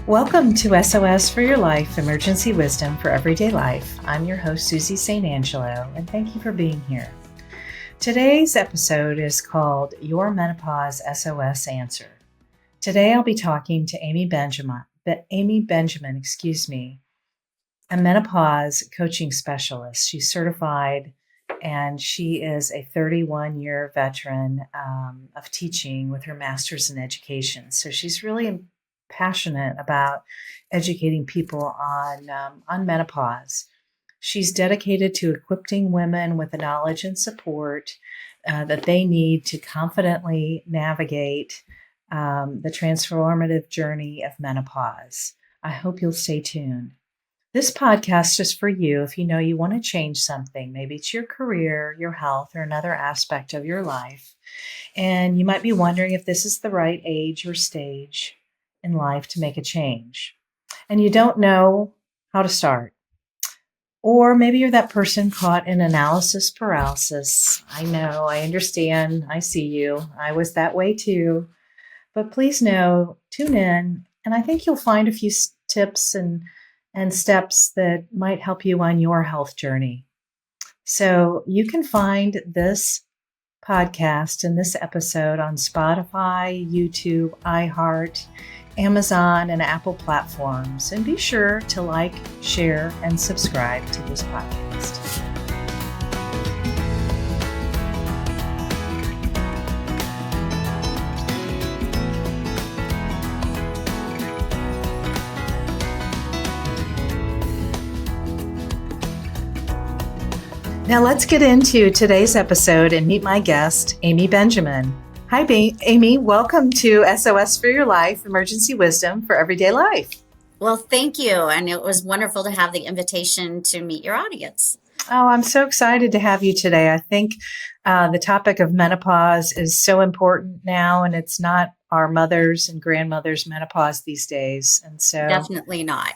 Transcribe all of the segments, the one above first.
Welcome to SOS for Your Life, Emergency Wisdom for Everyday Life. I'm your host, Susie St. Angelo, and thank you for being here. Today's episode is called Your Menopause SOS Answer. Today I'll be talking to Amy Benjamin, a menopause coaching specialist. She's certified and she is a 31-year veteran of teaching with her master's in education. So she's really passionate about educating people on menopause. She's dedicated to equipping women with the knowledge and support that they need to confidently navigate the transformative journey of menopause. I hope you'll stay tuned. This podcast is for you if you know you want to change something. Maybe it's your career, your health, or another aspect of your life. And you might be wondering if this is the right age or stage in life to make a change. And you don't know how to start. Or maybe you're that person caught in analysis paralysis. I know, I understand, I see you. I was that way too. But please know, tune in, and I think you'll find a few tips and steps that might help you on your health journey. So you can find this podcast and this episode on Spotify, YouTube, iHeart, Amazon, and Apple platforms. And be sure to like, share, and subscribe to this podcast. Now let's get into today's episode and meet my guest, Amy Benjamin. Hi, Amy. Welcome to SOS for Your Life, Emergency Wisdom for Everyday Life. Well, thank you. And it was wonderful to have the invitation to meet your audience. Oh, I'm so excited to have you today. I think the topic of menopause is so important now, and it's not our mothers' and grandmothers' menopause these days. And so definitely not.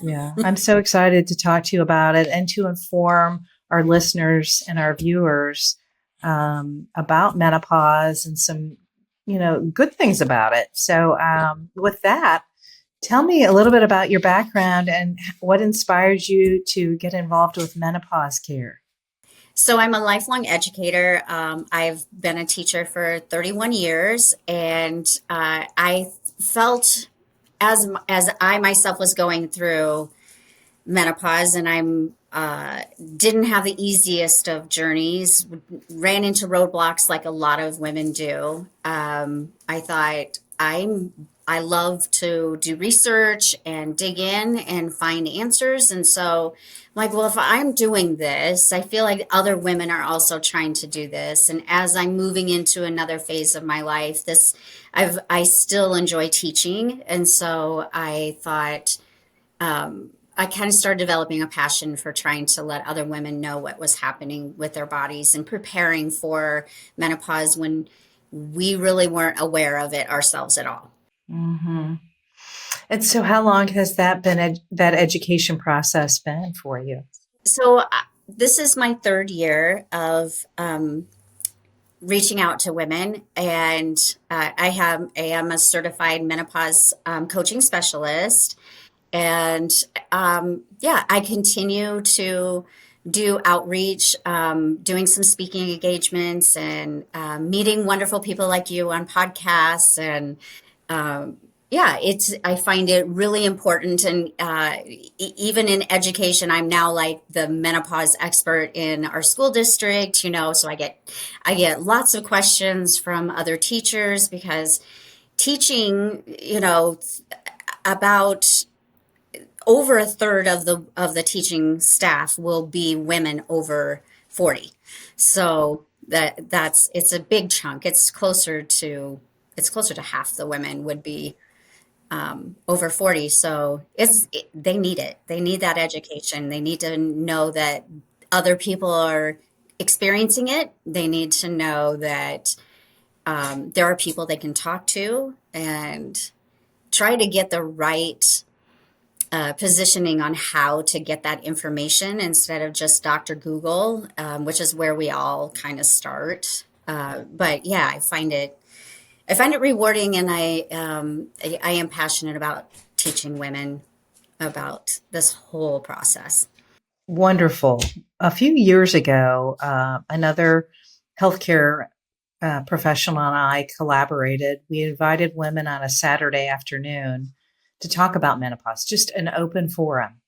Yeah, I'm so excited to talk to you about it and to inform our listeners and our viewers about menopause and some, good things about it. So with that, tell me a little bit about your background and what inspired you to get involved with menopause care. So I'm a lifelong educator. I've been a teacher for 31 years, and I felt as I myself was going through menopause, and I'm didn't have the easiest of journeys, ran into roadblocks like a lot of women do. I thought I love to do research and dig in and find answers. And so I'm like, well, if I'm doing this, I feel like other women are also trying to do this. And as I'm moving into another phase of my life, I still enjoy teaching. And so I thought, I kind of started developing a passion for trying to let other women know what was happening with their bodies and preparing for menopause when we really weren't aware of it ourselves at all. Mm-hmm. And so how long has that been, that education process been for you? So this is my third year of reaching out to women, and I am a certified menopause coaching specialist. And I continue to do outreach, doing some speaking engagements and meeting wonderful people like you on podcasts. And I find it really important. And even in education, I'm now like the menopause expert in our school district, so I get lots of questions from other teachers because teaching, about over a third of the teaching staff will be women over 40. So it's a big chunk. It's closer to half the women would be over 40. So they need it. They need that education. They need to know that other people are experiencing it. They need to know that there are people they can talk to and try to get the right positioning on how to get that information instead of just Dr. Google, which is where we all kind of start. But I find it rewarding, and I am passionate about teaching women about this whole process. Wonderful. A few years ago, another healthcare professional and I collaborated. We invited women on a Saturday afternoon to talk about menopause, just an open forum.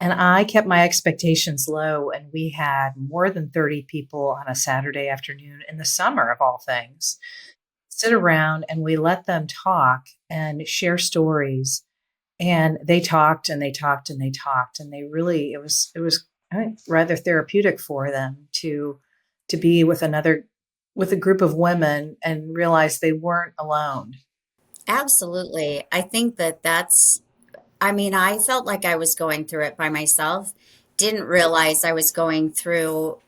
And I kept my expectations low, and we had more than 30 people on a Saturday afternoon in the summer, of all things, sit around and we let them talk and share stories. And they talked and they talked and they talked, and they really, it was I think, rather therapeutic for them to be with a group of women and realize they weren't alone. Absolutely. I think that that's, I mean, I felt like I was going through it by myself. Didn't realize I was going through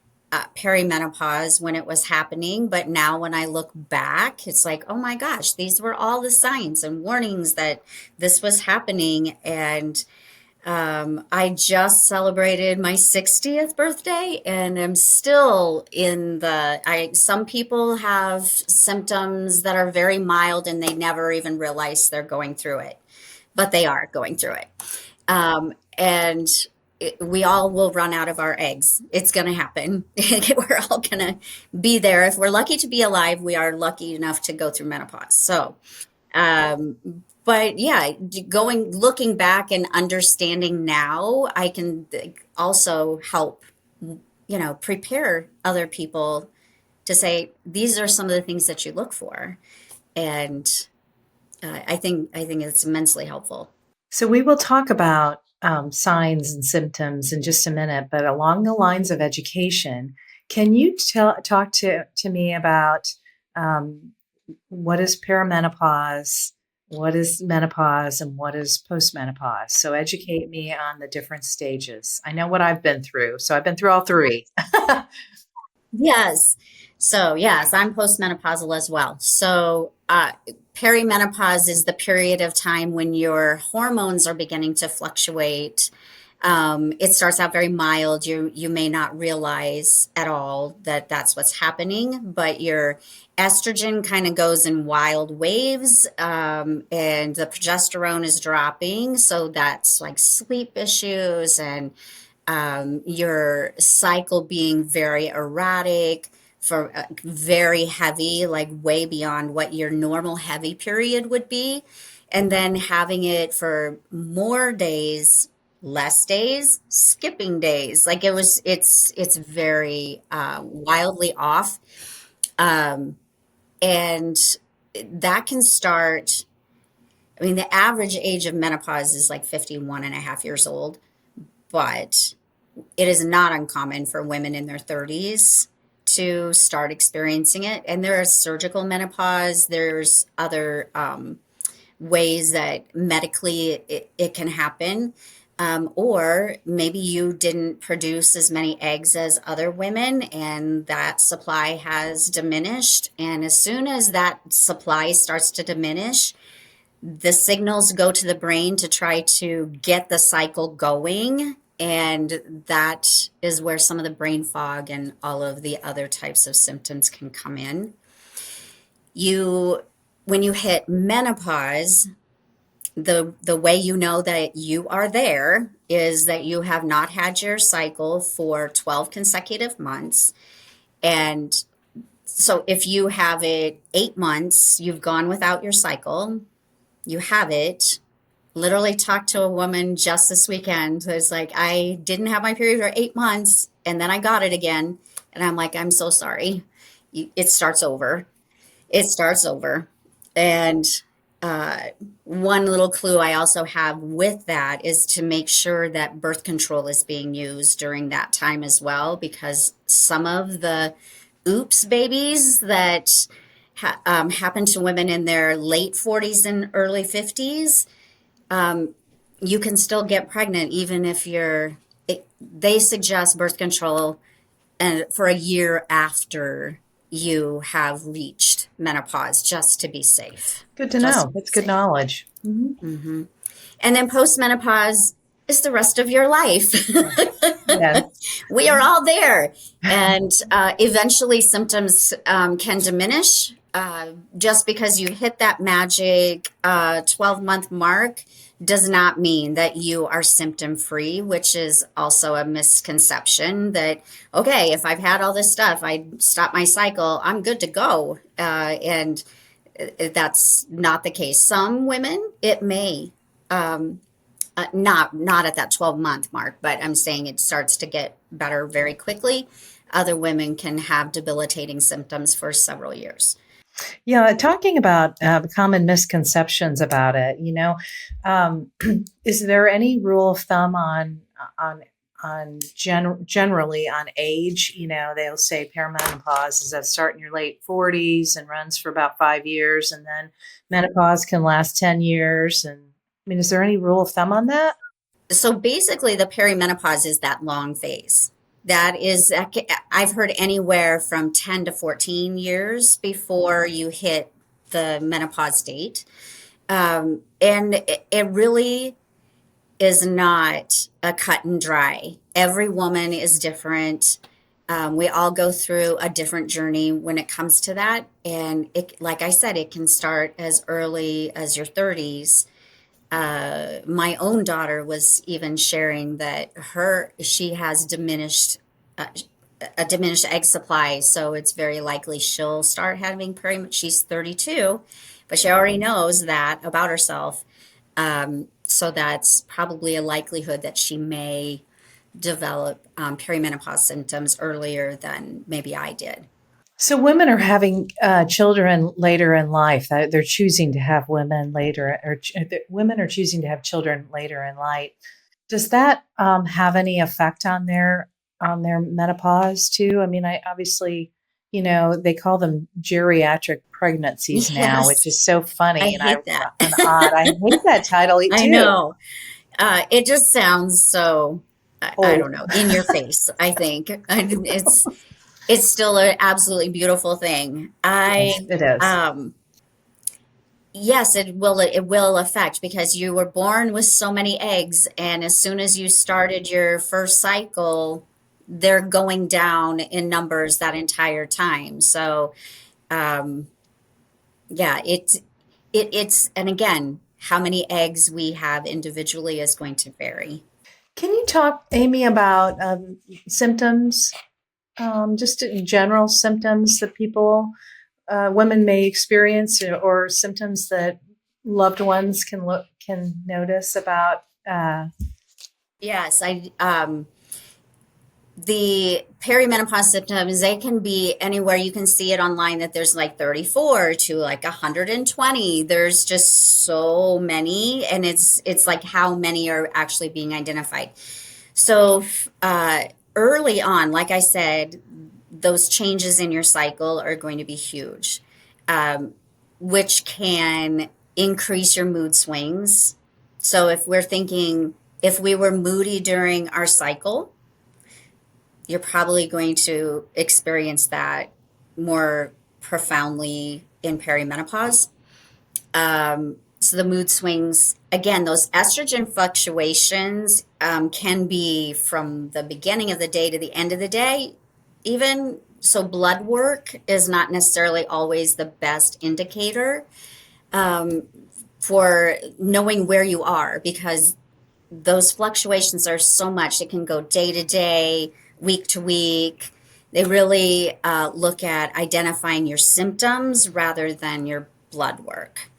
perimenopause when it was happening. But now when I look back, it's like, oh my gosh, these were all the signs and warnings that this was happening. And I just celebrated my 60th birthday and I'm still in some people have symptoms that are very mild and they never even realize they're going through it, but they are going through it. And we all will run out of our eggs. It's going to happen. We're all going to be there. If we're lucky to be alive, we are lucky enough to go through menopause. So, um, but yeah, looking back and understanding now, I can also help, prepare other people to say, these are some of the things that you look for. And I think it's immensely helpful. So we will talk about signs and symptoms in just a minute, but along the lines of education, can you talk to me about um, what is perimenopause, what is menopause, and what is postmenopause? So educate me on the different stages. I know what I've been through, so I've been through all three. Yes. So, yes, I'm postmenopausal as well. So, perimenopause is the period of time when your hormones are beginning to fluctuate. It starts out very mild. You may not realize at all that that's what's happening, but your estrogen kind of goes in wild waves, and the progesterone is dropping. So that's like sleep issues and your cycle being very erratic, for very heavy, like way beyond what your normal heavy period would be, and then having it for more days, less days, skipping days. Like it's very wildly off, um, and that can start. I mean, the average age of menopause is like 51 and a half years old, but it is not uncommon for women in their 30s to start experiencing it. And there is surgical menopause. There's other ways that medically it can happen. Or maybe you didn't produce as many eggs as other women, and that supply has diminished. And as soon as that supply starts to diminish, the signals go to the brain to try to get the cycle going. And that is where some of the brain fog and all of the other types of symptoms can come in. When you hit menopause, the way you know that you are there is that you have not had your cycle for 12 consecutive months. And so if you have it 8 months, you've gone without your cycle, you have it. Literally talked to a woman just this weekend who's like, I didn't have my period for 8 months and then I got it again. And I'm like, I'm so sorry. It starts over. It starts over. And uh, one little clue I also have with that is to make sure that birth control is being used during that time as well, because some of the oops babies that happen to women in their late 40s and early 50s, you can still get pregnant even if they suggest birth control and for a year after you have reached menopause, just to be safe. Good to Just to know. be That's good safe. knowledge. Hmm. And then postmenopause is the rest of your life. Yes. We are all there. And eventually symptoms can diminish. Just because you hit that magic 12-month mark does not mean that you are symptom free, which is also a misconception that, okay, if I've had all this stuff, I stop my cycle, I'm good to go. And that's not the case. Some women, it may. Not at that 12-month mark, but I'm saying it starts to get better very quickly. Other women can have debilitating symptoms for several years. Yeah, talking about the common misconceptions about it, is there any rule of thumb on generally on age? They'll say perimenopause is at start in your late 40s and runs for about 5 years, and then menopause can last 10 years. And I mean, is there any rule of thumb on that? So basically, the perimenopause is that long phase. That is, I've heard anywhere from 10 to 14 years before you hit the menopause date. And it really is not a cut and dry. Every woman is different. We all go through a different journey when it comes to that. And like I said, it can start as early as your 30s. My own daughter was even sharing that she has a diminished egg supply, so it's very likely she'll start having she's 32, but she already knows that about herself. So that's probably a likelihood that she may develop perimenopause symptoms earlier than maybe I did. So women are having children later in life. They're choosing to have women are choosing to have children later in life. Does that have any effect on their menopause too? I mean, I obviously, they call them geriatric pregnancies now, which Yes, is so I funny hate that. and odd. I hate that title I too. know. It just sounds so, I don't Old. know, in your face, I think. It's still an absolutely beautiful thing. Yes, it is. Yes, it will affect because you were born with so many eggs, and as soon as you started your first cycle, they're going down in numbers that entire time. So, um, yeah, and again, how many eggs we have individually is going to vary. Can you talk, Amy, about symptoms, just in general symptoms that women may experience, or symptoms that loved ones can notice about. Yes, the perimenopause symptoms, they can be anywhere. You can see it online that there's like 34 to like 120. There's just so many, and it's like how many are actually being identified. So early on, like I said, those changes in your cycle are going to be huge, um, which can increase your mood swings. So if we were moody during our cycle, you're probably going to experience that more profoundly in perimenopause. So the mood swings, again, those estrogen fluctuations can be from the beginning of the day to the end of the day. Even so, blood work is not necessarily always the best indicator for knowing where you are because those fluctuations are so much. It can go day to day, week to week. They really look at identifying your symptoms rather than your blood work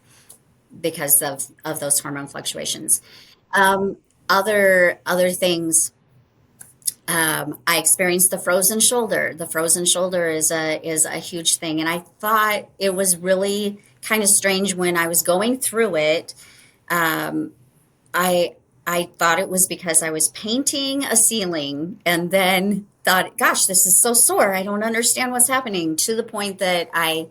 because of those hormone fluctuations. Um, other things, I experienced the frozen shoulder. The frozen shoulder is a huge thing, and I thought it was really kind of strange when I was going through it. Um, I I thought it was because I was painting a ceiling, and then thought, "Gosh, this is so sore. I don't understand what's happening." To the point that I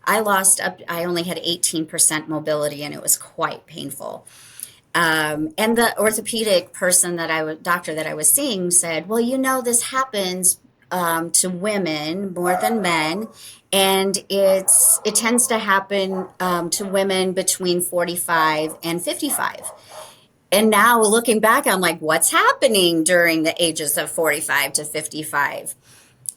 only had 18% mobility, and it was quite painful. And the orthopedic doctor that I was seeing said, "Well, this happens to women more than men, and it tends to happen to women between 45 and 55." And now looking back, I'm like, what's happening during the ages of 45 to 55?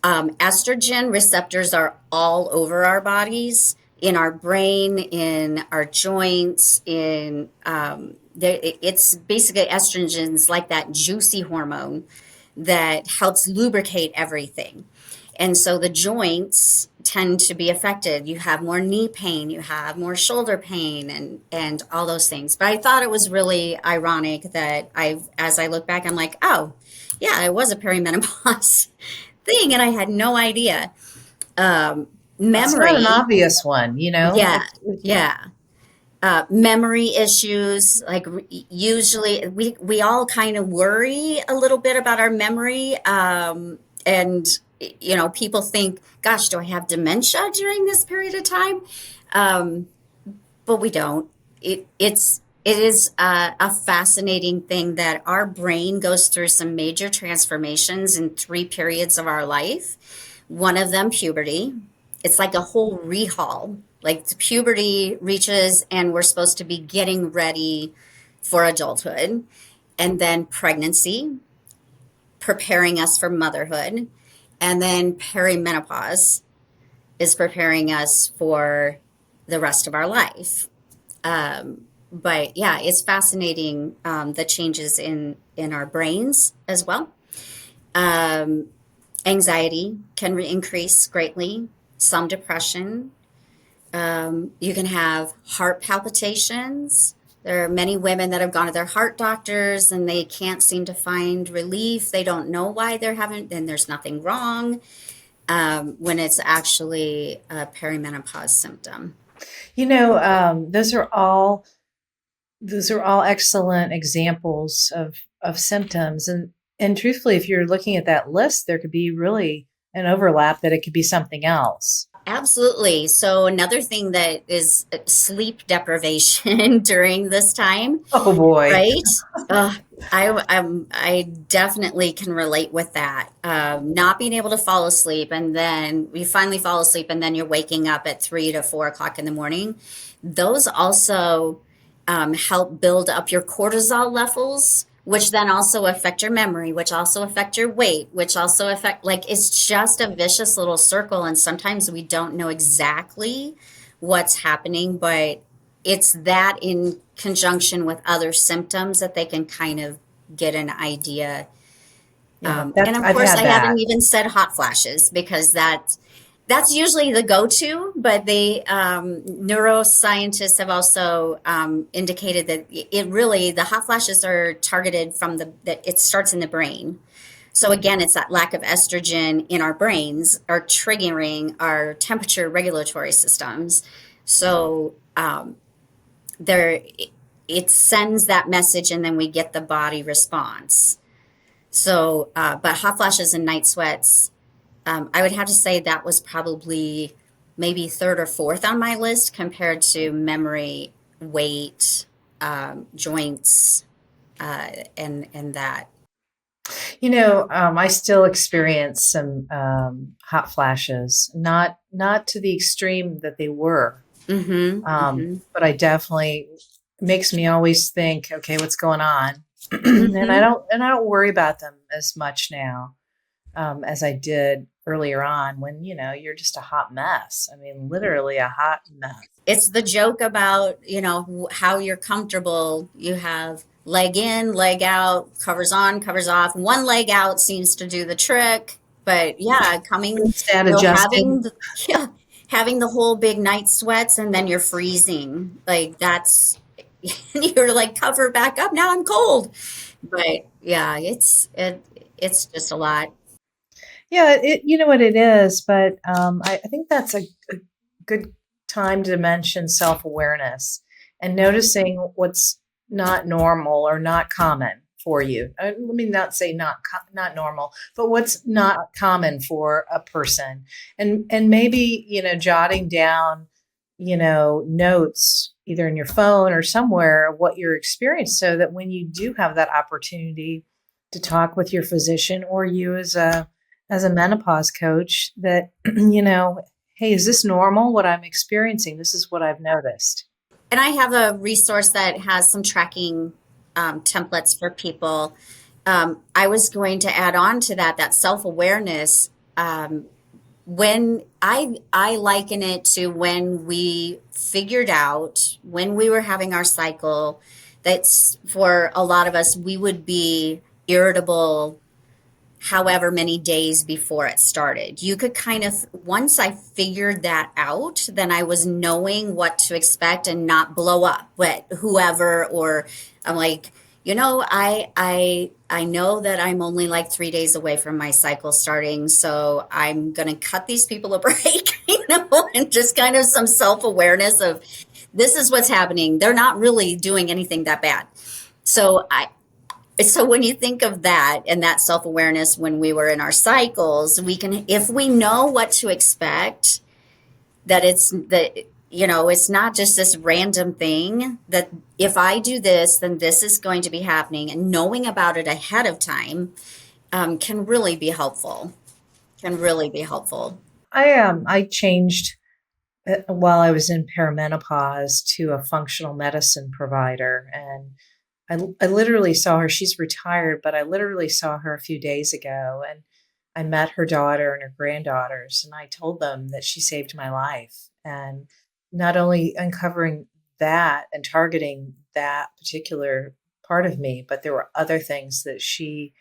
Estrogen receptors are all over our bodies. in our brain, in our joints, it's basically estrogens like that juicy hormone that helps lubricate everything. And so the joints tend to be affected. You have more knee pain, you have more shoulder pain, and all those things. But I thought it was really ironic that as I look back, I'm like, oh, yeah, it was a perimenopause thing, and I had no idea. Um, It's not an Memory, obvious one, you know? yeah, yeah. Memory issues, like usually we all kind of worry a little bit about our memory. And, people think, gosh, do I have dementia during this period of time? Um, but we don't. It is a fascinating thing that our brain goes through some major transformations in 3 periods of our life. One of them, puberty. It's like a whole rehaul. Like the puberty reaches, and we're supposed to be getting ready for adulthood. And then pregnancy, preparing us for motherhood. And then perimenopause is preparing us for the rest of our life. But yeah, it's fascinating, the changes in our brains as well. Um, Anxiety can increase greatly, some depression. You can have heart palpitations. There are many women that have gone to their heart doctors and they can't seem to find relief. They don't know why they're having, and there's nothing wrong, when it's actually a perimenopause symptom. Those are all excellent examples of symptoms. And truthfully, if you're looking at that list, there could be really an overlap that it could be something else. Absolutely. So another thing that is sleep deprivation during this time, Oh boy. right? Uh, I definitely can relate with that. Not being able to fall asleep, and then you finally fall asleep, and then you're waking up at 3 to 4 o'clock in the morning. Those also help build up your cortisol levels, which then also affect your memory, which also affect your weight, which also affect, like, it's just a vicious little circle. And sometimes we don't know exactly what's happening, but it's that in conjunction with other symptoms that they can kind of get an idea. Yeah, And that's of I've course, had I that. haven't even said hot flashes because that's usually the go-to. But they neuroscientists have also indicated that the hot flashes are targeted from that it starts in the brain. So again, it's that lack of estrogen in our brains are triggering our temperature regulatory systems. So there, it sends that message, and then we get the body response. So, but hot flashes and night sweats, I would have to say that was probably maybe third or fourth on my list compared to memory, weight, joints, and that. I still experience some hot flashes, not to the extreme that they were, Mm-hmm. Mm-hmm. but I definitely makes me always think, okay, what's going on? and I Mm-hmm. don't and I don't worry about them as much now as I did earlier on when you're just a hot mess. I mean, literally a hot mess. It's the joke about, how you're comfortable. You have leg in, leg out, covers on, covers off. One leg out seems to do the trick. But yeah, Stat adjusted. yeah, having the whole big night sweats, and then you're freezing. Like that's, you're like, cover back up. Now I'm cold. But yeah, it's just a lot. Yeah, you know what it is, but I think that's a good time to mention self awareness and noticing what's not normal or not common for you. Let me not say not normal, but what's not common for a person, and maybe jotting down notes either in your phone or somewhere of what you're experiencing, so that when you do have that opportunity to talk with your physician or you as a menopause coach, that hey, is this normal what I'm experiencing? This is what I've noticed. And I have a resource that has some tracking templates for people. I was going to add on to that self awareness. when I liken it to when we figured out when we were having our cycle, that's for a lot of us, we would be irritable however many days before it started. You could kind of, once I figured that out, then I was knowing what to expect and not blow up with whoever, or I'm like, I know that I'm only like 3 days away from my cycle starting, so I'm gonna cut these people a break, and just kind of some self-awareness of this is what's happening. They're not really doing anything that bad. So so when you think of that and that self-awareness when we were in our cycles, we can, if we know what to expect, that it's not just this random thing, that if I do this, then this is going to be happening, and knowing about it ahead of time can really be helpful. Can really be helpful. I changed while I was in perimenopause to a functional medicine provider, and I literally saw her. She's retired, but I literally saw her a few days ago, and I met her daughter and her granddaughters, and I told them that she saved my life. And not only uncovering that and targeting that particular part of me, but there were other things that she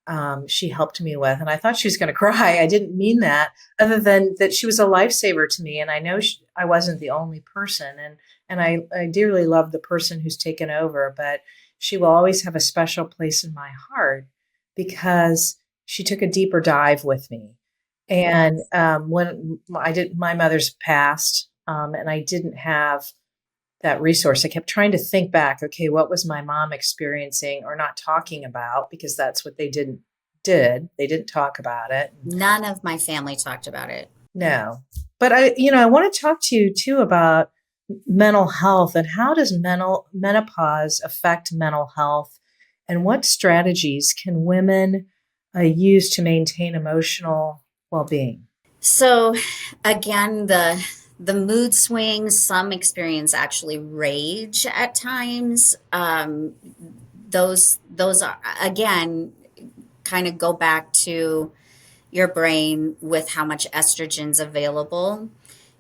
helped me with. And I thought she was going to cry. I didn't mean that, other than that she was a lifesaver to me. And I know I wasn't the only person. And I dearly love the person who's taken over, but she will always have a special place in my heart because she took a deeper dive with me. And Yes. when I did, my mother's passed, and I didn't have that resource. I kept trying to think back, okay, what was my mom experiencing or not talking about? Because that's what they did. They didn't talk about it. None of my family talked about it. No. But I want to talk to you too about mental health and how does menopause affect mental health, and what strategies can women use to maintain emotional well-being? So again, the mood swings, some experience actually rage at times. Those are again kind of go back to your brain with how much estrogen's available,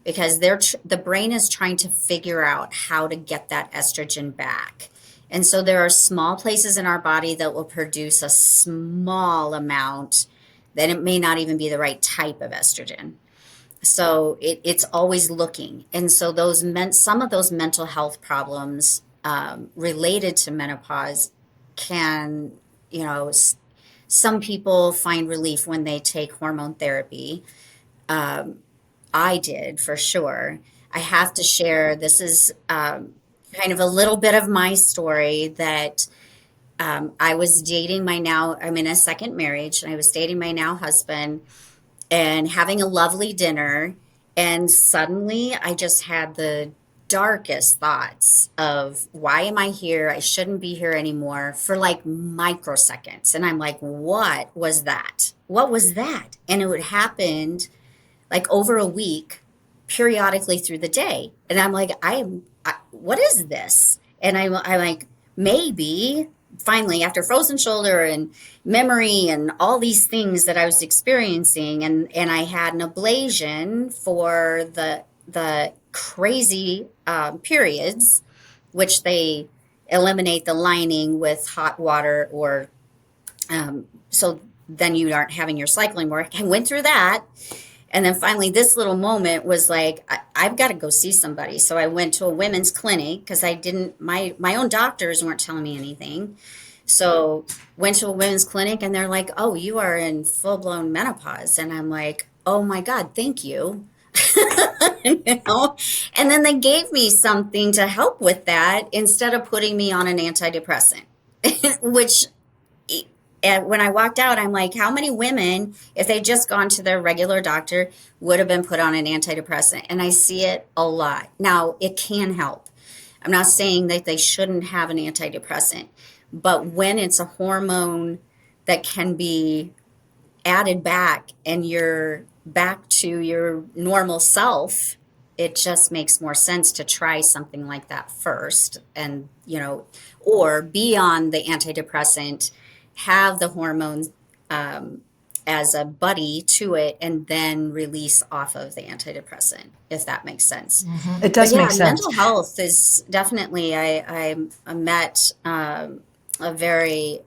because the brain is trying to figure out how to get that estrogen back. And so there are small places in our body that will produce a small amount, then it may not even be the right type of estrogen. So it's always looking. And so some of those mental health problems related to menopause can, you know, some people find relief when they take hormone therapy. I did for sure. I have to share, this is kind of a little bit of my story, that I was dating I'm in a second marriage, and I was dating my now husband and having a lovely dinner. And suddenly I just had the darkest thoughts of, why am I here? I shouldn't be here anymore, for like microseconds. And I'm like, what was that? What was that? And it would happen like over a week, periodically through the day. And I'm like, what is this? And I'm like, maybe finally, after frozen shoulder and memory and all these things that I was experiencing, and I had an ablation for the crazy periods, which they eliminate the lining with hot water, or so then you aren't having your cycle anymore. I went through that. And then finally, this little moment was like, I've got to go see somebody. So I went to a women's clinic because I didn't, my own doctors weren't telling me anything. So went to a women's clinic, and they're like, oh, you are in full blown menopause. And I'm like, oh my God, thank you. you know? And then they gave me something to help with that instead of putting me on an antidepressant, which, and when I walked out, I'm like, how many women, if they just gone to their regular doctor, would have been put on an antidepressant? And I see it a lot. Now, it can help. I'm not saying that they shouldn't have an antidepressant, but when it's a hormone that can be added back and you're back to your normal self, it just makes more sense to try something like that first. And, or be on the antidepressant, have the hormones as a buddy to it and then release off of the antidepressant, if that makes sense. It But does yeah, make sense. mental health is definitely, I met a very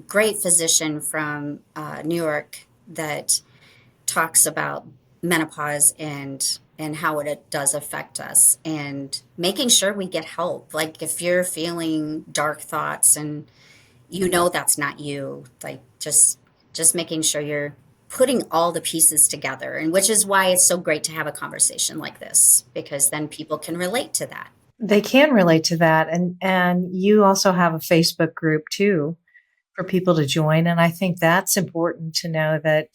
great physician from New York that talks about menopause and how it does affect us, and making sure we get help. Like if you're feeling dark thoughts and that's not you, like just making sure you're putting all the pieces together, and which is why it's so great to have a conversation like this, because then people can relate to that. They can relate to that, and you also have a Facebook group too for people to join, and I think that's important to know that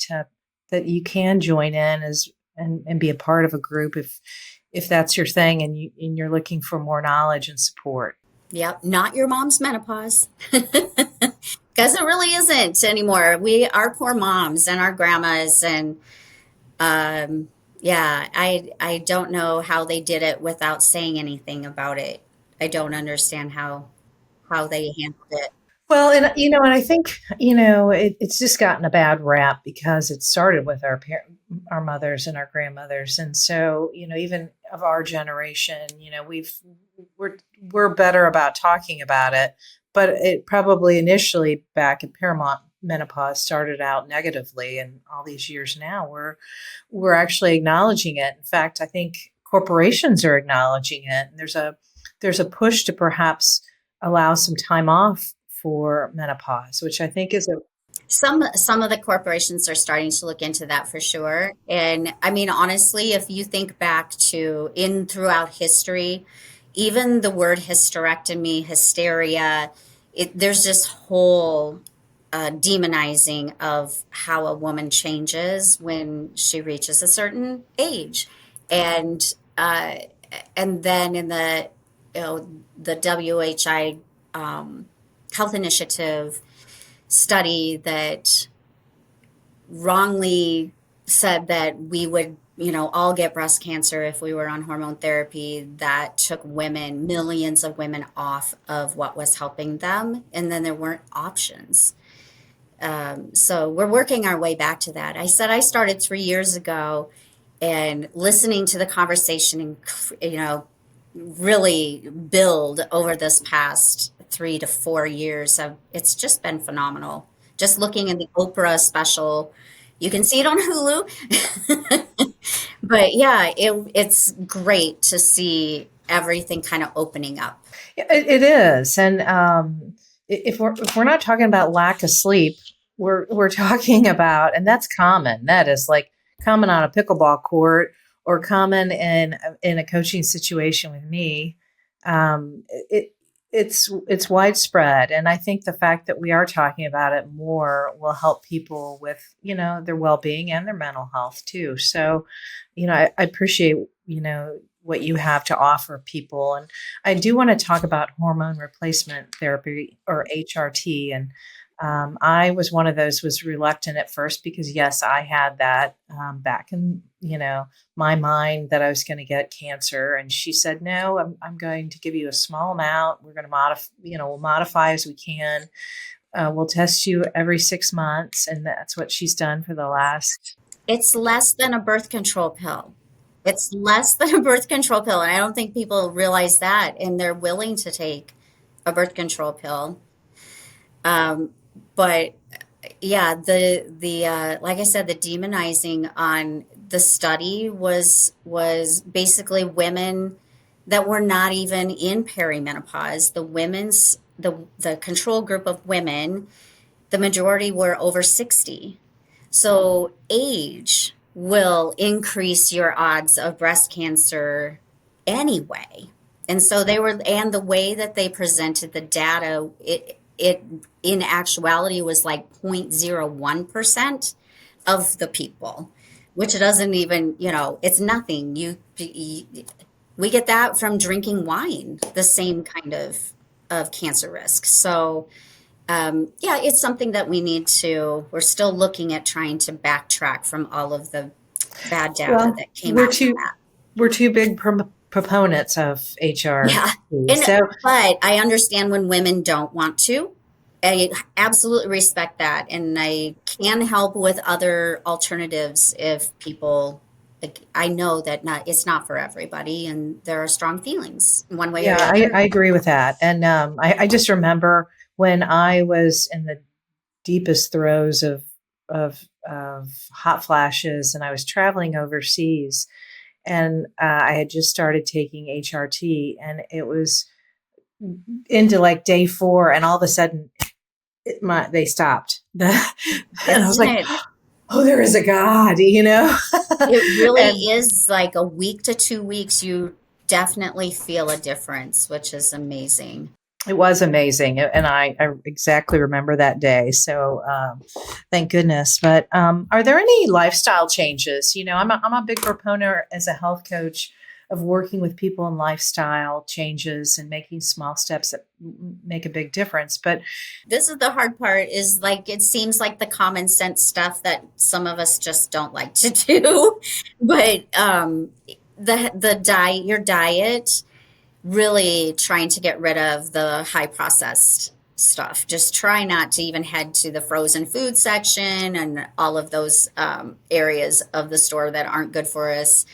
you can join in as and be a part of a group if that's your thing and you're looking for more knowledge and support. Yep, not your mom's menopause. Because it really isn't anymore. We our poor moms and our grandmas, and um, yeah, I don't know how they did it without saying anything about it. I don't understand how they handled it. Well, and I think it's just gotten a bad rap because it started with our mothers and our grandmothers, and so even of our generation, we're we're better about talking about it, but it probably initially back in Paramount menopause started out negatively, and all these years now we're actually acknowledging it. In fact, I think corporations are acknowledging it. And there's a push to perhaps allow some time off for menopause, which I think is a Some of the corporations are starting to look into that for sure. And I mean, honestly, if you think back to in throughout history, even the word hysterectomy, hysteria, there's this whole demonizing of how a woman changes when she reaches a certain age, and uh, and then in the WHI health initiative study that wrongly said that we would, all get breast cancer if we were on hormone therapy, that took women, millions of women, off of what was helping them. And then there weren't options. So we're working our way back to that. I said I started 3 years ago, and listening to the conversation and, really build over this past 3 to 4 years. It's just been phenomenal. Just looking at the Oprah special, you can see it on Hulu. But yeah, it's great to see everything kind of opening up. Yeah, it is, and if we're not talking about lack of sleep, we're talking about, and that's common. That is like common on a pickleball court or common in a coaching situation with me. It it's widespread, and I think the fact that we are talking about it more will help people with their well being and their mental health too. So, I appreciate what you have to offer people, and I do want to talk about hormone replacement therapy or HRT. And I was one of those was reluctant at first because yes, I had that back in my mind that I was going to get cancer, and she said, "No, I'm going to give you a small amount. We're going to modify, we'll modify as we can. We'll test you every 6 months," and that's what she's done for the last. It's less than a birth control pill. It's less than a birth control pill. And I don't think people realize that. And they're willing to take a birth control pill. Um, but yeah, the like I said, the demonizing on the study was basically women that were not even in perimenopause. The control group of women, the majority were over 60. So age will increase your odds of breast cancer anyway. And so and the way that they presented the data, it in actuality was like 0.01% of the people, which doesn't even, it's nothing. We get that from drinking wine, the same kind of cancer risk. So, yeah, it's something that we're still looking at trying to backtrack from all of the bad data Well, that came out from that. we're two big proponents of Yeah. HRT. And, So but I understand when women don't want to. I absolutely respect that, and I can help with other alternatives if people. Like, I know that not it's not for everybody, and there are strong feelings one way or Yeah, the other. I agree with that. And I just remember when I was in the deepest throes of hot flashes, and I was traveling overseas, and I had just started taking HRT, and it was into like day 4, and all of a sudden they stopped. And I was Isn't like, it? oh, there is a God, It really and is like a week to 2 weeks. You definitely feel a difference, which is amazing. it was amazing. And I exactly remember that day. So thank goodness. But are there any lifestyle changes? I'm a big proponent as a health coach of working with people in lifestyle changes and making small steps that make a big difference. But This is the hard part, is like it seems like the common sense stuff that some of us just don't like to do. But the diet, your diet, really trying to get rid of the high processed stuff. Just try not to even head to the frozen food section and all of those areas of the store that aren't good for us.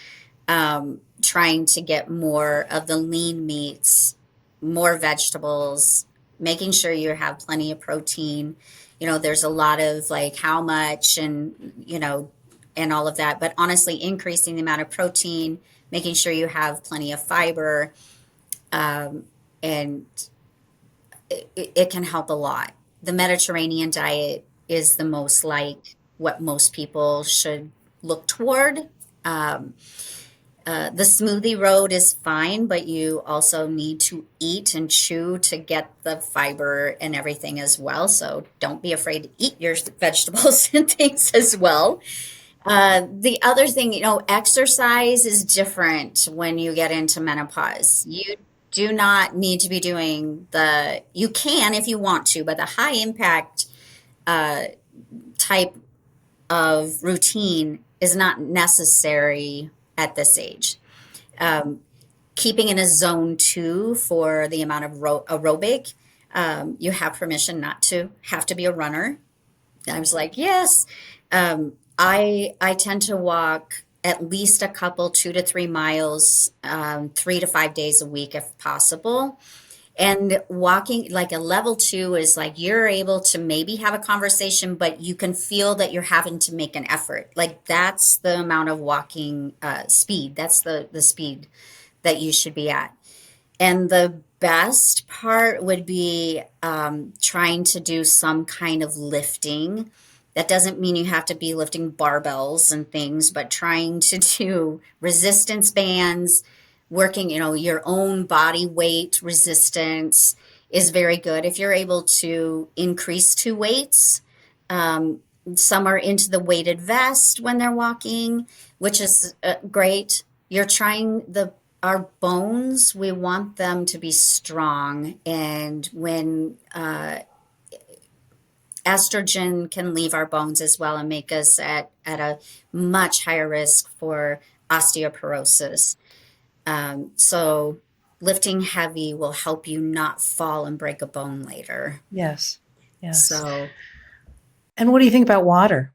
Trying to get more of the lean meats, more vegetables, making sure you have plenty of protein. There's a lot of like how much and all of that. But honestly, increasing the amount of protein, making sure you have plenty of fiber, and it can help a lot. The Mediterranean diet is the most like what most people should look toward. Um, the smoothie road is fine, but you also need to eat and chew to get the fiber and everything as well. So don't be afraid to eat your vegetables and things as well. The other thing, exercise is different when you get into menopause. You do not need to be doing you can if you want to, but the high impact type of routine is not necessary at this age. Um, Keeping in a zone 2 for the amount of aerobic, you have permission not to have to be a runner. I was like, yes. I tend to walk at least a couple, 2 to 3 miles, 3 to 5 days a week if possible. And walking like a level 2 is like you're able to maybe have a conversation, but you can feel that you're having to make an effort. Like that's the amount of walking speed. That's the speed that you should be at. And the best part would be trying to do some kind of lifting. That doesn't mean you have to be lifting barbells and things, but trying to do resistance bands, working, your own body weight resistance is very good. If you're able to increase 2 weights, um, some are into the weighted vest when they're walking, which is great. You're trying our bones, we want them to be strong. And when estrogen can leave our bones as well and make us at a much higher risk for osteoporosis. So lifting heavy will help you not fall and break a bone later. yes, yes. So And what do you think about water?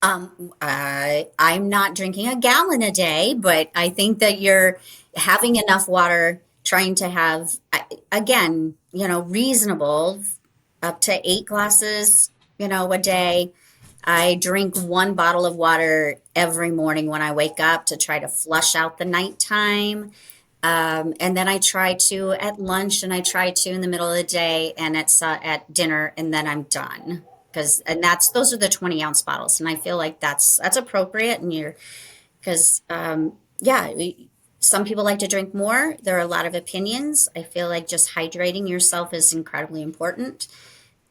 I'm not drinking a gallon a day, but I think that you're having enough water, trying to have, again, reasonable, up to 8 glasses, a day. I drink 1 bottle of water every morning when I wake up to try to flush out the nighttime. And then I try to at lunch, and I try to in the middle of the day, and at dinner, and then I'm done. And those are the 20-ounce bottles, and I feel like that's appropriate. And because yeah, some people like to drink more. There are a lot of opinions. I feel like just hydrating yourself is incredibly important.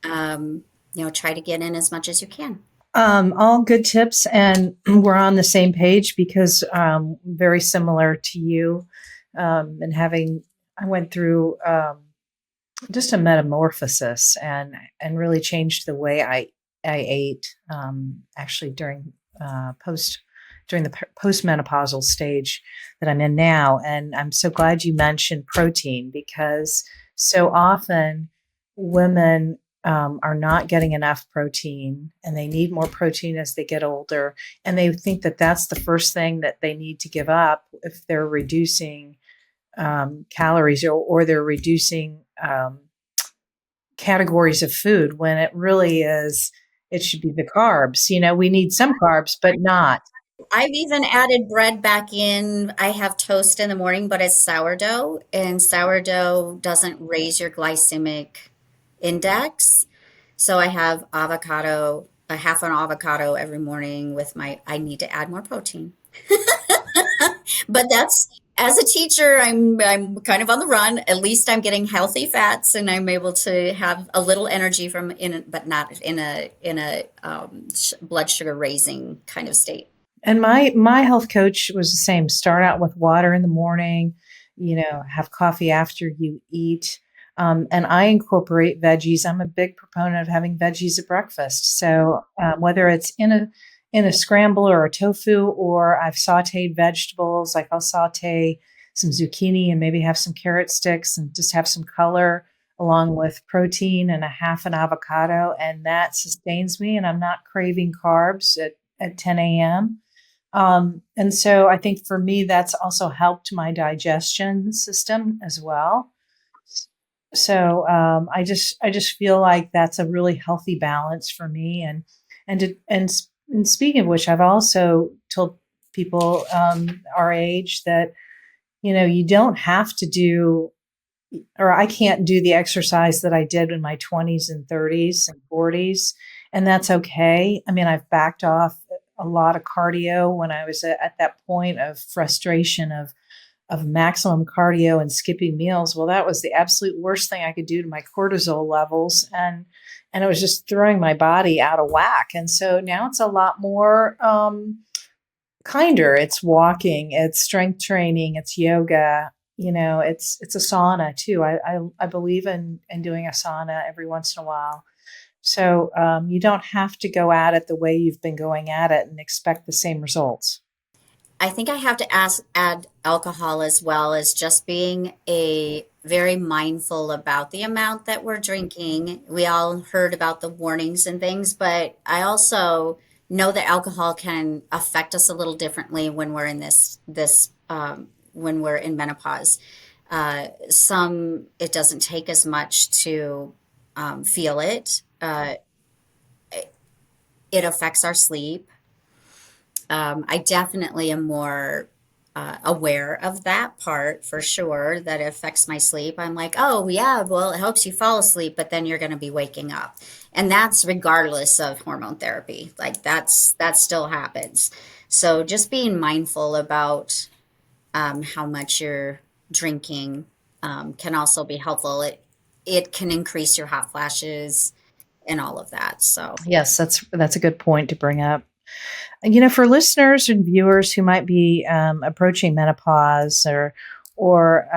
Try to get in as much as you can. All good tips, and we're on the same page because very similar to you. And I went through just a metamorphosis and really changed the way I ate. Actually, during the postmenopausal stage that I'm in now, and I'm so glad you mentioned protein because so often women are not getting enough protein, and they need more protein as they get older. And they think that that's the first thing that they need to give up if they're reducing calories, or they're reducing categories of food, when it really is, it should be the carbs. We need some carbs, but not. I've even added bread back in. I have toast in the morning, but it's sourdough, and sourdough doesn't raise your glycemic index. So I have avocado, a half an avocado every morning with I need to add more protein. But as a teacher, I'm kind of on the run. At least I'm getting healthy fats, and I'm able to have a little energy but not in a blood sugar raising kind of state. And my health coach was the same. Start out with water in the morning, have coffee after you eat. And I incorporate veggies. I'm a big proponent of having veggies at breakfast. So whether it's in a scramble or a tofu, or I've sauteed vegetables, like I'll saute some zucchini and maybe have some carrot sticks and just have some color along with protein and a half an avocado, and that sustains me, and I'm not craving carbs at 10 a.m. And so I think for me, that's also helped my digestion system as well. So I just feel like that's a really healthy balance for me. And speaking of which, I've also told people our age that you don't have to do, or I can't do the exercise that I did in my 20s and 30s and 40s, and that's okay. I mean, I've backed off a lot of cardio when I was at that point of frustration of maximum cardio and skipping meals. Well, that was the absolute worst thing I could do to my cortisol levels, and it was just throwing my body out of whack. And so now it's a lot more kinder. It's walking, it's strength training, it's yoga. It's a sauna too. I believe in doing a sauna every once in a while. So you don't have to go at it the way you've been going at it and expect the same results. I think I have to add alcohol as well as just being a very mindful about the amount that we're drinking. We all heard about the warnings and things, but I also know that alcohol can affect us a little differently when we're in when we're in menopause. Some it doesn't take as much to feel it. It affects our sleep. I definitely am more aware of that part for sure, that it affects my sleep. I'm like, oh, yeah, well, it helps you fall asleep, but then you're going to be waking up. And that's regardless of hormone therapy. Like that still happens. So just being mindful about how much you're drinking can also be helpful. It can increase your hot flashes and all of that. So Yes, that's a good point to bring up. For listeners and viewers who might be approaching menopause, or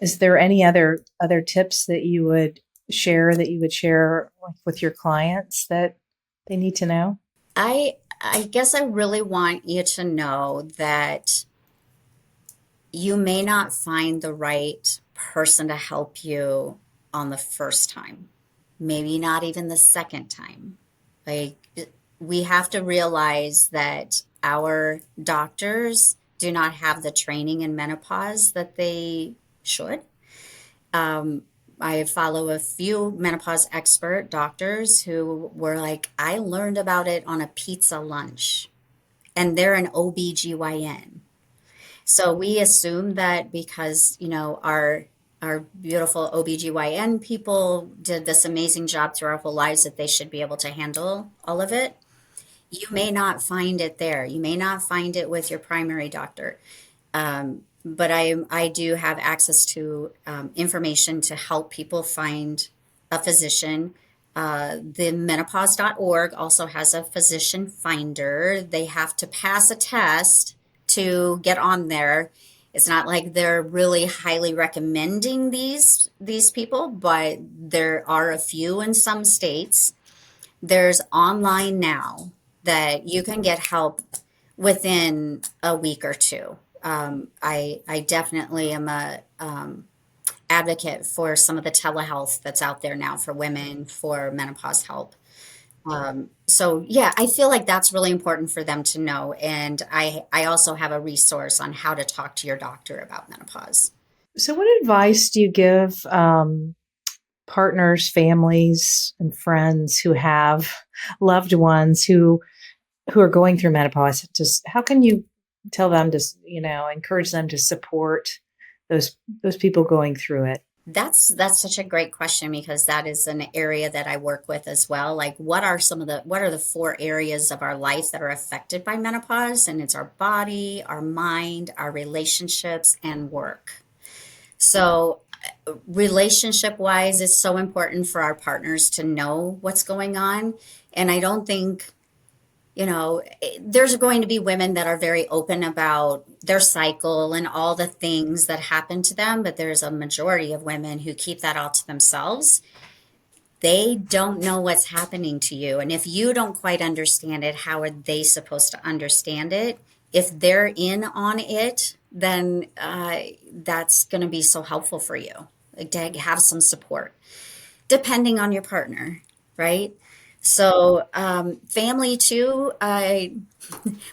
is there any other tips that you would share with your clients that they need to know? I guess I really want you to know that you may not find the right person to help you on the first time, maybe not even the second time. Like, we have to realize that our doctors do not have the training in menopause that they should. Um, I follow a few menopause expert doctors who were like, I learned about it on a pizza lunch, and they're an OBGYN. So we assume that because, our beautiful OBGYN people did this amazing job through our whole lives, that they should be able to handle all of it. You may not find it there. You may not find it with your primary doctor. But I do have access to information to help people find a physician. The menopause.org also has a physician finder. They have to pass a test to get on there. It's not like they're really highly recommending these people, but there are a few in some states. There's online now that you can get help within a week or two. I definitely am a advocate for some of the telehealth that's out there now for women for menopause help. So yeah, I feel like that's really important for them to know. And I also have a resource on how to talk to your doctor about menopause. So, what advice do you give partners, families, and friends who have loved ones who are going through menopause? Just how can you tell them to, encourage them to support those people going through it? That's such a great question because that is an area that I work with as well. Like what are the four areas of our life that are affected by menopause? And it's our body, our mind, our relationships, and work. So relationship wise, it's so important for our partners to know what's going on. And I don't think, there's going to be women that are very open about their cycle and all the things that happen to them, but there's a majority of women who keep that all to themselves. They don't know what's happening to you. And if you don't quite understand it, how are they supposed to understand it? If they're in on it, then that's going to be so helpful for you, like to have some support, depending on your partner, right? So, family too.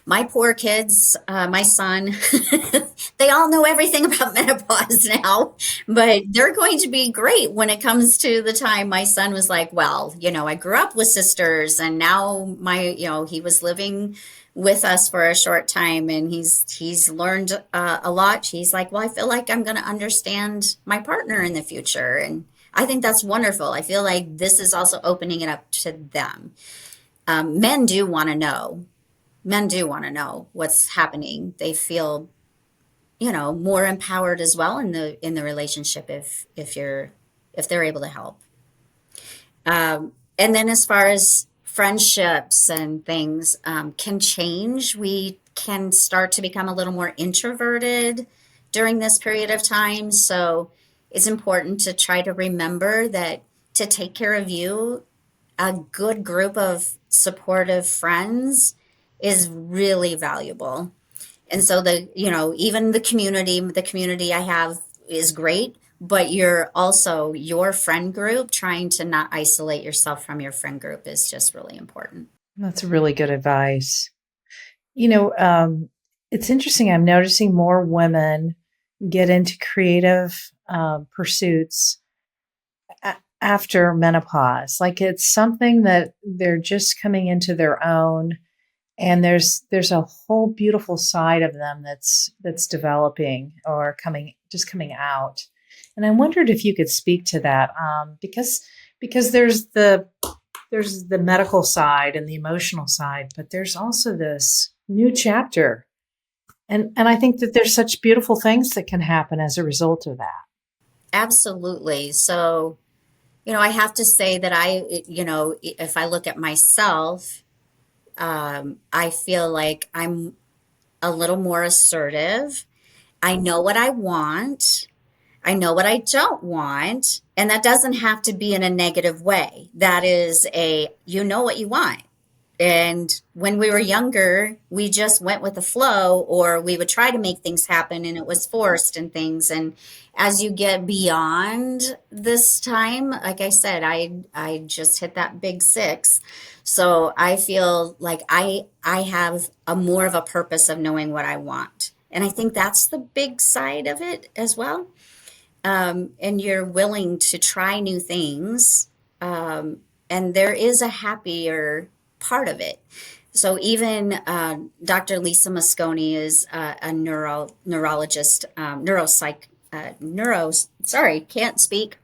My poor kids, my son, they all know everything about menopause now, but they're going to be great when it comes to the time my son was like, well, I grew up with sisters and now he was living with us for a short time and he's learned a lot. He's like, well, I feel like I'm going to understand my partner in the future. And I think that's wonderful. I feel like this is also opening it up to them. Men do want to know. Men do want to know what's happening. They feel, more empowered as well in the relationship if they're able to help. And then as far as friendships and things can change, we can start to become a little more introverted during this period of time. So it's important to try to remember that to take care of you, a good group of supportive friends is really valuable. And so even the community I have is great, but your friend group, trying to not isolate yourself from your friend group is just really important. That's really good advice. You know, um, it's interesting. I'm noticing more women get into creative pursuits after menopause. Like it's something that they're just coming into their own, and there's a whole beautiful side of them that's developing or coming out. And I wondered if you could speak to that, because there's the medical side and the emotional side, but there's also this new chapter. And I think that there's such beautiful things that can happen as a result of that. Absolutely. So, I have to say that if I look at myself, I feel like I'm a little more assertive. I know what I want. I know what I don't want. And that doesn't have to be in a negative way. That is you know what you want. And when we were younger, we just went with the flow, or we would try to make things happen and it was forced and things. And as you get beyond this time, like I said, I just hit that big six. So I feel like I have a more of a purpose of knowing what I want. And I think that's the big side of it as well. And you're willing to try new things. And there is a happier part of it. So even Dr. Lisa Mosconi is a neurologist, sorry, can't speak,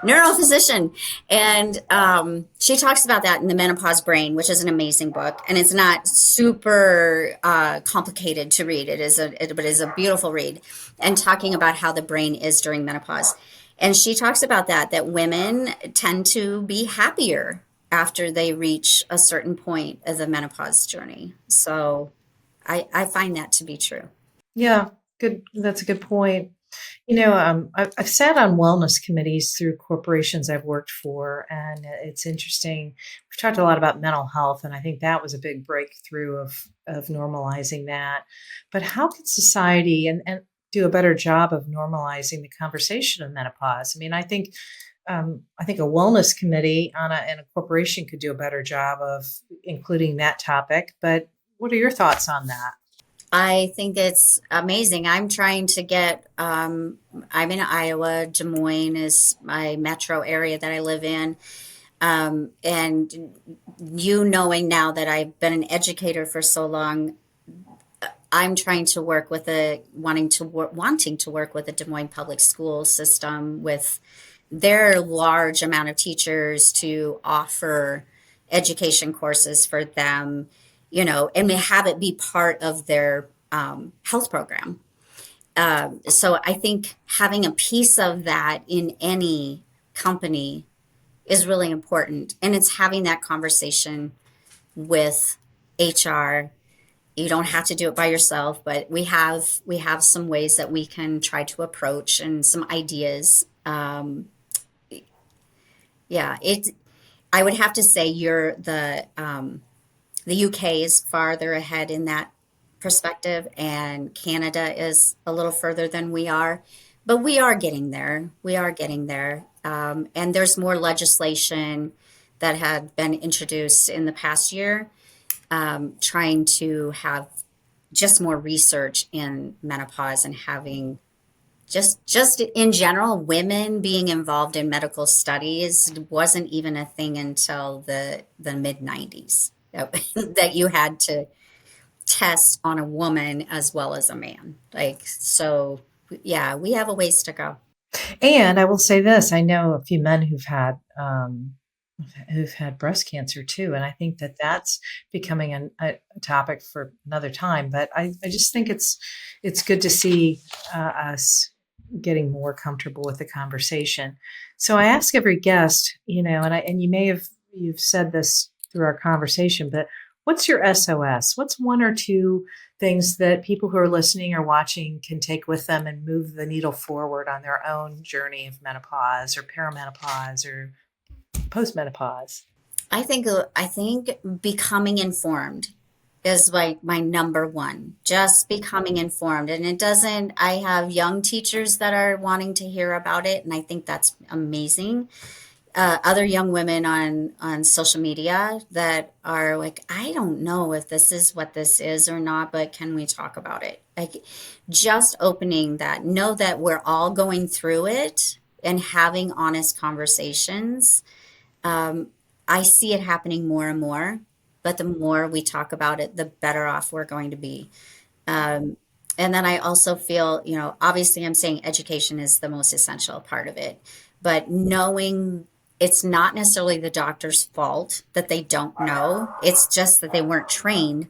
neurophysician. And she talks about that in The Menopause Brain, which is an amazing book. And it's not super complicated to read. But it is a beautiful read, and talking about how the brain is during menopause. And she talks about that women tend to be happier after they reach a certain point of the menopause journey. So I find that to be true. Yeah, good. That's a good point. I've sat on wellness committees through corporations I've worked for, and it's interesting. We've talked a lot about mental health, and I think that was a big breakthrough of normalizing that. But how can society and do a better job of normalizing the conversation of menopause. I mean, I think a wellness committee in a corporation could do a better job of including that topic. But what are your thoughts on that? I think it's amazing. I'm trying to get, I'm in Iowa. Des Moines is my metro area that I live in. And you knowing now that I've been an educator for so long, I'm trying to work with wanting to work with the Des Moines public school system with their large amount of teachers to offer education courses for them, and have it be part of their health program. So I think having a piece of that in any company is really important. And it's having that conversation with HR. You don't have to do it by yourself, but we have some ways that we can try to approach and some ideas. Yeah, I would have to say the UK is farther ahead in that perspective, and Canada is a little further than we are, but we are getting there. We are getting there, and there's more legislation that had been introduced in the past year, trying to have just more research in menopause and having just in general, women being involved in medical studies wasn't even a thing until the mid 90s that you had to test on a woman as well as a man. Like, so yeah, we have a ways to go. And I will say this: I know a few men who've had breast cancer too, and I think that that's becoming a topic for another time. But I just think it's good to see us getting more comfortable with the conversation. So I ask every guest, and you've said this through our conversation, but what's your SOS? What's one or two things that people who are listening or watching can take with them and move the needle forward on their own journey of menopause or perimenopause or postmenopause? I think becoming informed is like my number one. Just becoming informed. And it doesn't, I have young teachers that are wanting to hear about it, and I think that's amazing. Other young women on social media that are like, I don't know if this is what this is or not, but can we talk about it? Like, just opening that, know that we're all going through it and having honest conversations. I see it happening more and more, but the more we talk about it, the better off we're going to be. And then I also feel, obviously I'm saying education is the most essential part of it, but knowing it's not necessarily the doctor's fault that they don't know. It's just that they weren't trained.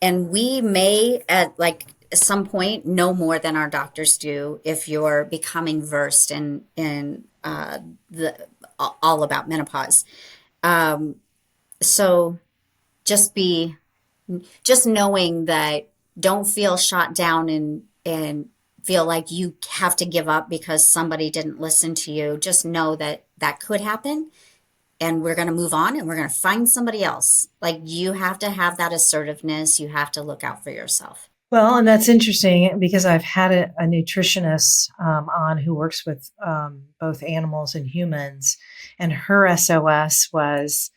And we may at like some point know more than our doctors do if you're becoming versed in the all about menopause. So just be just knowing that, don't feel shot down and feel like you have to give up because somebody didn't listen to you. Just know that that could happen, and we're going to move on and we're going to find somebody else. Like, you have to have that assertiveness. You have to look out for yourself. Well, and that's interesting because I've had a nutritionist on who works with both animals and humans, and her SOS was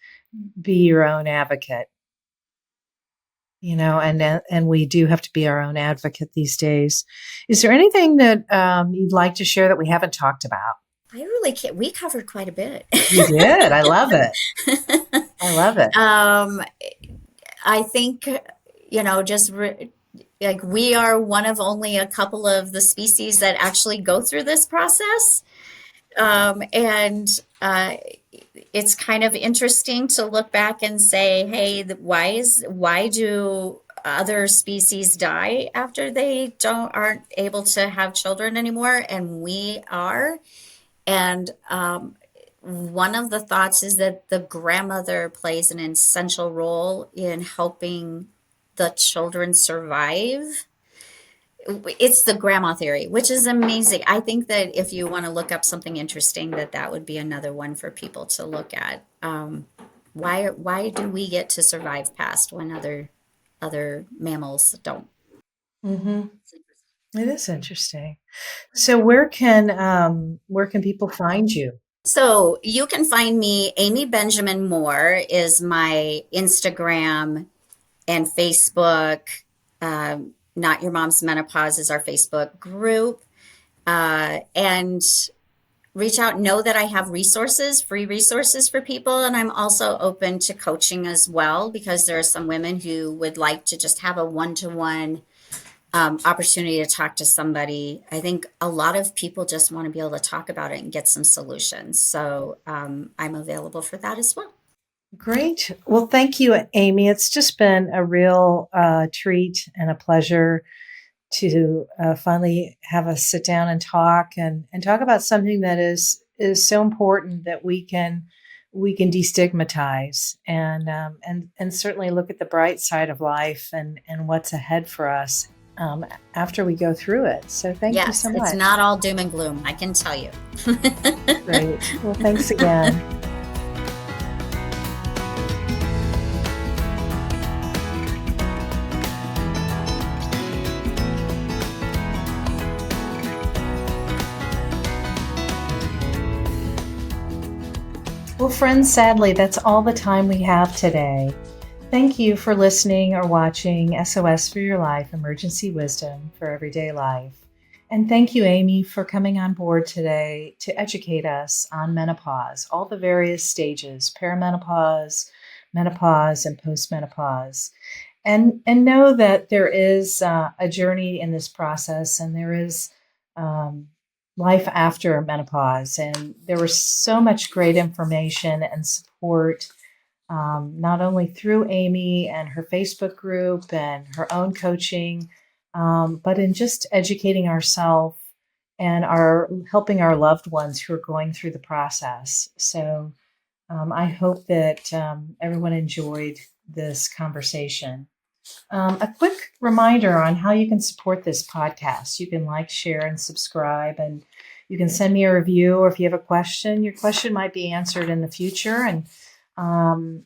be your own advocate. And we do have to be our own advocate these days. Is there anything that you'd like to share that we haven't talked about? I really can't. We covered quite a bit. We did. I love it. I love it. um, I think, just like we are one of only a couple of the species that actually go through this process. And it's kind of interesting to look back and say, hey, why do other species die after they aren't able to have children anymore, and we are? And one of the thoughts is that the grandmother plays an essential role in helping the children survive. It's the grandma theory, which is amazing. I think that if you want to look up something interesting, that would be another one for people to look at. Why do we get to survive past when other mammals don't? Hmm. It is interesting. So where can people find you? So you can find me, Amy Benjamin Moore is my Instagram and Facebook. Not Your Mom's Menopause is our Facebook group. And reach out, know that I have resources, free resources for people. And I'm also open to coaching as well, because there are some women who would like to just have a one-to-one opportunity to talk to somebody. I think a lot of people just want to be able to talk about it and get some solutions. So I'm available for that as well. Great. Well, thank you, Amy. It's just been a real treat and a pleasure to finally have us sit down and talk and talk about something that is so important that we can destigmatize and certainly look at the bright side of life and what's ahead for us after we go through it. So thank you Yes, so it's much. not all doom and gloom, I can tell you. Great. Well, thanks again. Well, friends, sadly, that's all the time we have today. Thank you for listening or watching SOS for Your Life Emergency Wisdom for Everyday Life. And thank you, Amy, for coming on board today to educate us on menopause, all the various stages, perimenopause, menopause, and postmenopause. And know that there is a journey in this process, and there is um, life after menopause. And there was so much great information and support, not only through Amy and her Facebook group and her own coaching, but in just educating ourselves and our helping our loved ones who are going through the process. So I hope that everyone enjoyed this conversation. A quick reminder on how you can support this podcast. You can like, share, and subscribe, and you can send me a review, or if you have a question, your question might be answered in the future. And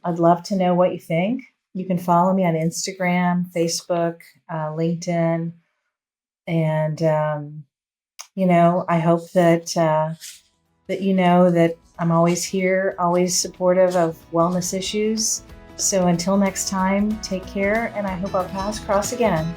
I'd love to know what you think. You can follow me on Instagram, Facebook, LinkedIn, and I hope that you know that I'm always here, always supportive of wellness issues. So until next time, take care, and I hope our paths cross again.